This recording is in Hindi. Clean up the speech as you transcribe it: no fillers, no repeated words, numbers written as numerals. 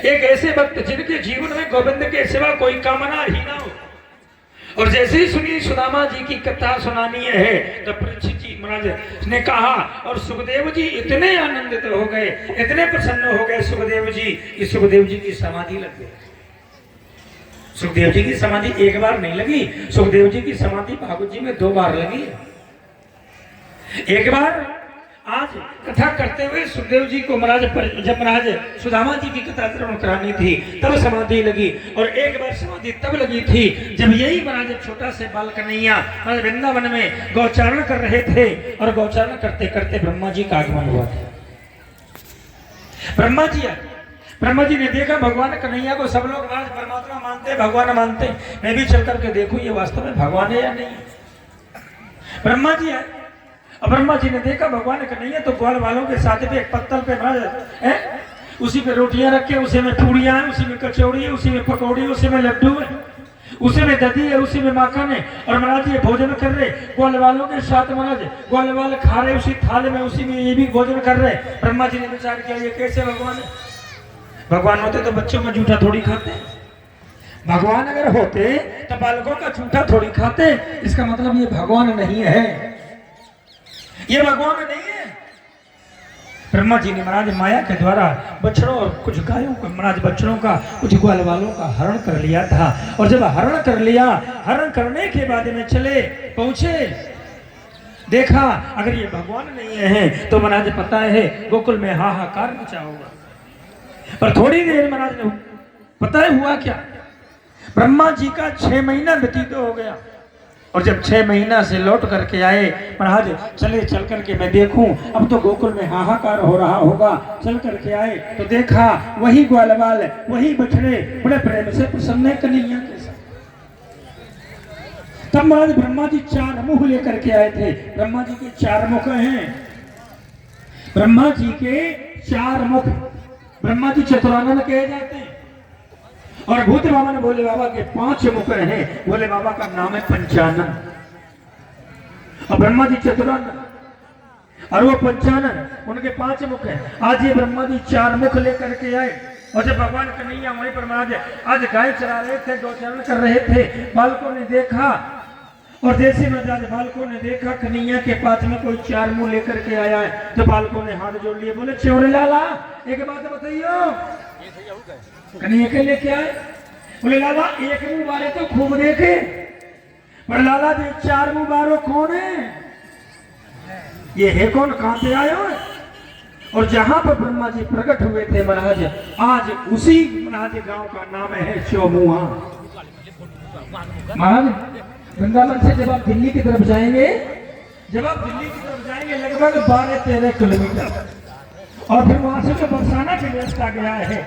एक ऐसे भक्त जिनके जीवन में गोविंद के सिवा कोई कामना ही ना हो। और जैसे ही सुनी सुदामा जी की कथा सुनानी है तो परीक्षित जी महाराज ने कहा, और सुखदेव जी इतने आनंदित हो गए, इतने प्रसन्न हो गए सुखदेव जी कि सुखदेव जी की समाधि लग गई। सुखदेव जी की समाधि एक बार नहीं लगी, सुखदेव जी की समाधि भागवत जी में 2 बार लगी। एक बार आज कथा करते हुए सुखदेव जी को महाराज जब महाराज सुदामा जी की कथा श्रवण करानी थी तब समाधि लगी, और एक बार समाधि तब लगी थी जब यही महाराज छोटा से बाल कन्हैया वृंदावन में गौचारण कर रहे थे, और गौचारण करते करते ब्रह्मा जी का आगमन हुआ था। ब्रह्मा जी ने देखा भगवान कन्हैया को सब लोग आज परमात्मा मानते, भगवान मानते, मैं भी चल करके देखूं ये वास्तव में भगवान है या नहीं। ब्रह्मा जी है, और ब्रह्मा जी ने देखा भगवान कन्हैया तो ग्वाल वालों के साथ पे एक पत्तल पे है, उसी पे रोटियां रखे, उसी में पूड़ियां हैं, उसी में कचौड़ी है, उसी में पकौड़ी, उसी में लड्डू है, उसी में दही है, उसी में माखन है, और महाराज ये भोजन कर रहे ग्वाल वालों के साथ। महाराज ग्वाल वाले खा रहे उसी थाल में, उसी में ये भी भोजन कर रहे। ब्रह्मा जी ने विचार किया ये कैसे भगवान है? भगवान होते तो बच्चों में जूठा थोड़ी खाते, भगवान अगर होते तो बालकों का जूठा थोड़ी खाते। इसका मतलब ये भगवान नहीं है, ये भगवान नहीं है। ब्रह्मा जी ने महाराज माया के द्वारा बछड़ों और कुछ गायों को, महाराज बछड़ों का, कुछ ग्वाल वालों का हरण कर लिया था। और जब हरण कर लिया, हरण करने के बाद में चले पहुंचे, देखा अगर ये भगवान नहीं है तो महाराज पता है गोकुल में हाहाकार मचा होगा। पर थोड़ी देर महाराज ने पता है हुआ क्या, ब्रह्मा जी का 6 महीना व्यतीत हो गया, और जब 6 महीना से लौट करके आए महाराज, चल करके मैं देखूं अब तो गोकुल में हाहाकार हो रहा होगा। चल करके आए तो देखा वही ग्वालवाल, वही बछड़े बड़े प्रेम से प्रसन्न कन्हैया के साथ। तब महाराज ब्रह्मा जी 4 मुख लेकर के आए थे। ब्रह्मा जी के 4 मुख हैं, ब्रह्मा जी के 4 मुख, ब्रह्मा जी चतुरानन कहे जाते हैं। और भूत बाबा भोले बाबा के 5 मुख हैं, भोले बाबा का नाम है पंचानन, और ब्रह्मा जी चतुरानन, और वो पंचानन, उनके 5 मुख हैं। आज ये ब्रह्मा जी 4 मुख लेकर के आए, और जब भगवान कन्हैया वहीं पर महाराज आज गाय चरा रहे थे, गौचरण कर रहे थे, बालकों ने देखा, और जैसे महाराज बालकों ने देखा कन्हैया के पास में कोई 4 मुंह लेकर के आया है, तो बालकों ने हाथ जोड़ लिए, बोले चोरे लाला एक बात बताइयो, कन्हैया के लिए क्या है? बोले लाला 1 मुंह वाले तो खूब देखे, पर लाला जी 4 मुंह वालों कौन है? ये है कौन, कहां से आए हो? और जहां पर ब्रह्मा जी प्रकट हुए थे महाराज, आज उसी महाराज गांव का नाम है चौमुहा। महाराज वृंदावन से जब आप दिल्ली की तरफ जाएंगे, लगभग 12-13 किलोमीटर, और फिर वहां से जो बरसाना के रास्ता गया है